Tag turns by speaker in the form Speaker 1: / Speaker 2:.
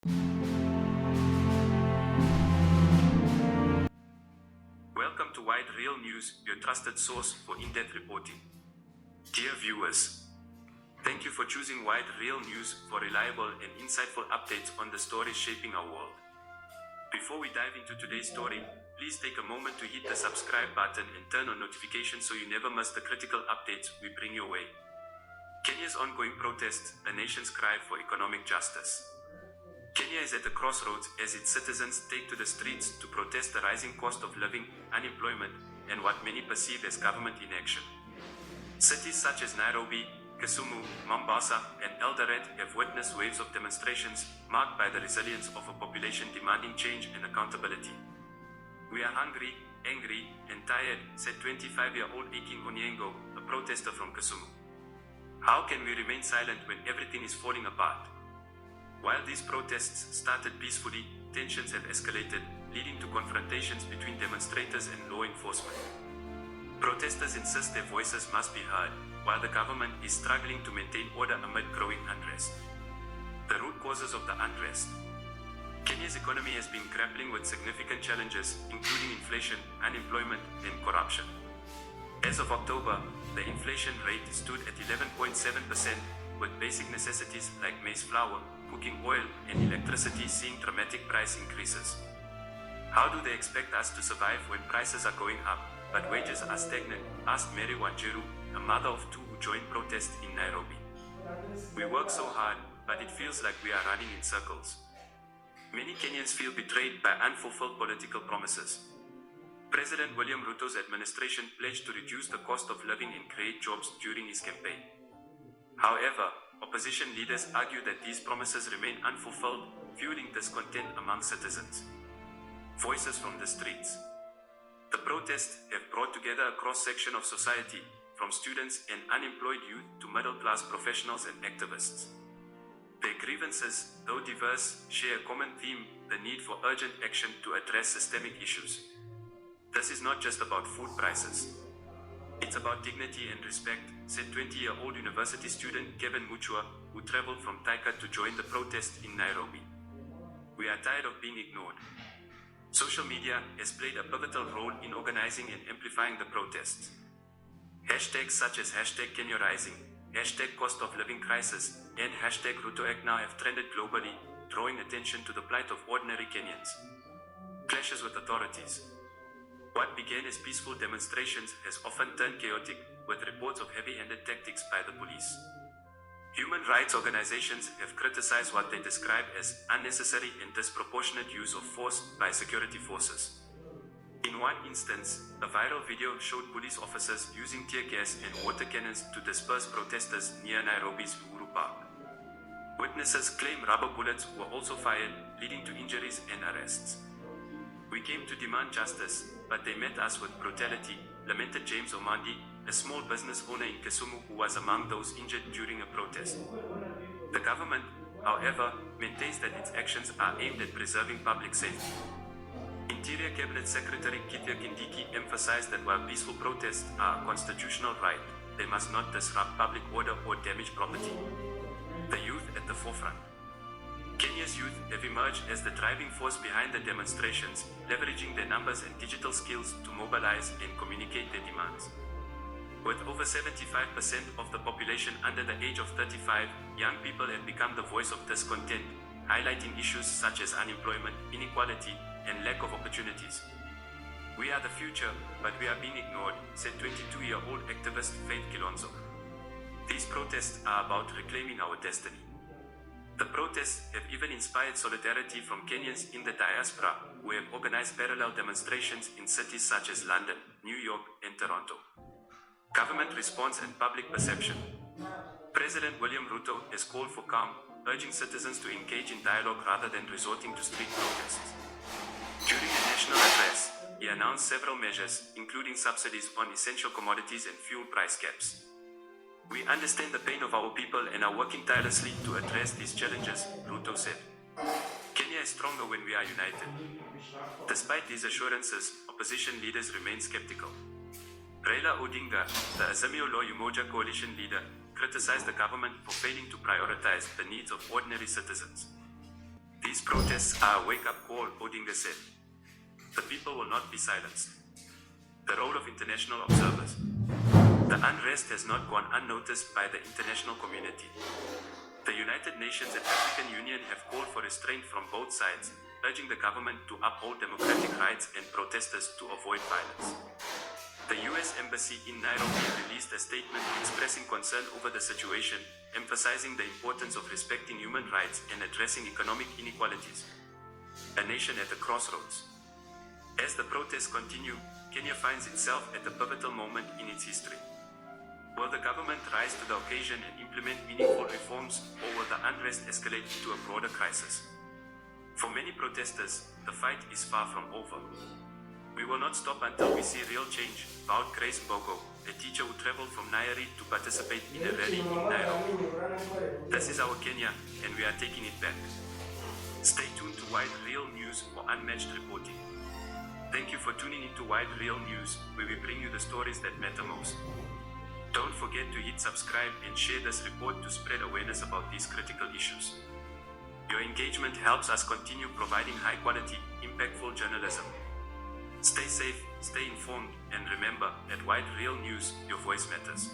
Speaker 1: Welcome to Wide Real News, your trusted source for in-depth reporting. Dear viewers, thank you for choosing Wide Real News for reliable and insightful updates on the stories shaping our world. Before we dive into today's story, please take a moment to hit the subscribe button and turn on notifications so you never miss the critical updates we bring your way. Kenya's ongoing protests, a nation's cry for economic justice. Kenya is at a crossroads as its citizens take to the streets to protest the rising cost of living, unemployment, and what many perceive as government inaction. Cities such as Nairobi, Kisumu, Mombasa, and Eldoret have witnessed waves of demonstrations marked by the resilience of a population demanding change and accountability. "We are hungry, angry, and tired," said 25-year-old Akin Onyengo, a protester from Kisumu. "How can we remain silent when everything is falling apart?" While these protests started peacefully, tensions have escalated, leading to confrontations between demonstrators and law enforcement. Protesters insist their voices must be heard, while the government is struggling to maintain order amid growing unrest. The root causes of the unrest. Kenya's economy has been grappling with significant challenges, including inflation, unemployment, and corruption. As of October, the inflation rate stood at 11.7%, with basic necessities like maize flour, cooking oil, and electricity seeing dramatic price increases. How do they expect us to survive when prices are going up, but wages are stagnant? Asked Mary Wanjiru, a mother of two who joined protests in Nairobi. "We work so hard, but it feels like we are running in circles." Many Kenyans feel betrayed by unfulfilled political promises. President William Ruto's administration pledged to reduce the cost of living and create jobs during his campaign. However, opposition leaders argue that these promises remain unfulfilled, fueling discontent among citizens. Voices from the streets. The protests have brought together a cross-section of society, from students and unemployed youth to middle-class professionals and activists. Their grievances, though diverse, share a common theme: the need for urgent action to address systemic issues. This is not just about food prices. It's about dignity and respect, said 20-year-old university student Kevin Muchua, who traveled from Taika to join the protest in Nairobi. "We are tired of being ignored." Social media has played a pivotal role in organizing and amplifying the protests. Hashtags such as #KenyaRising, #Cost of Living Crisis, and #RutoActNow have trended globally, drawing attention to the plight of ordinary Kenyans. Clashes with authorities. What began as peaceful demonstrations has often turned chaotic, with reports of heavy-handed tactics by the police. Human rights organizations have criticized what they describe as unnecessary and disproportionate use of force by security forces. In one instance, a viral video showed police officers using tear gas and water cannons to disperse protesters near Nairobi's Uhuru Park. Witnesses claim rubber bullets were also fired, leading to injuries and arrests. "We came to demand justice, but they met us with brutality," lamented James Omandi, a small business owner in Kisumu who was among those injured during a protest. The government, however, maintains that its actions are aimed at preserving public safety. Interior Cabinet Secretary Kitya Kindiki emphasized that while peaceful protests are a constitutional right, they must not disrupt public order or damage property. The youth at the forefront. Kenya's youth have emerged as the driving force behind the demonstrations, leveraging their numbers and digital skills to mobilize and communicate their demands. With over 75% of the population under the age of 35, young people have become the voice of discontent, highlighting issues such as unemployment, inequality, and lack of opportunities. "We are the future, but we are being ignored," said 22-year-old activist Faith Kilonzo. "These protests are about reclaiming our destiny." The protests have even inspired solidarity from Kenyans in the diaspora, who have organized parallel demonstrations in cities such as London, New York, and Toronto. Government response and public perception. President William Ruto has called for calm, urging citizens to engage in dialogue rather than resorting to street protests. During a national address, he announced several measures, including subsidies on essential commodities and fuel price caps. "We understand the pain of our people and are working tirelessly to address these challenges," Ruto said. "Kenya is stronger when we are united." Despite these assurances, opposition leaders remain skeptical. Raila Odinga, the Azimio La Umoja coalition leader, criticized the government for failing to prioritize the needs of ordinary citizens. These protests are a wake-up call, Odinga said. The people will not be silenced. The role of international observers. The unrest has not gone unnoticed by the international community. The United Nations and African Union have called for restraint from both sides, urging the government to uphold democratic rights and protesters to avoid violence. The US Embassy in Nairobi released a statement expressing concern over the situation, emphasizing the importance of respecting human rights and addressing economic inequalities. A nation at the crossroads. As the protests continue, Kenya finds itself at a pivotal moment in its history. Will the government rise to the occasion and implement meaningful reforms, or will the unrest escalate into a broader crisis? For many protesters, the fight is far from over. We will not stop until we see real change, vowed Grace Mbogo, a teacher who traveled from Nairobi to participate in a rally in Nairobi. This is our Kenya, and we are taking it back. Stay tuned to Wide Real News for unmatched reporting. Thank you for tuning into Wide Real News, where we bring you the stories that matter most. Don't forget to hit subscribe and share this report to spread awareness about these critical issues. Your engagement helps us continue providing high-quality, impactful journalism. Stay safe, stay informed, and remember, at Wide Real News, your voice matters.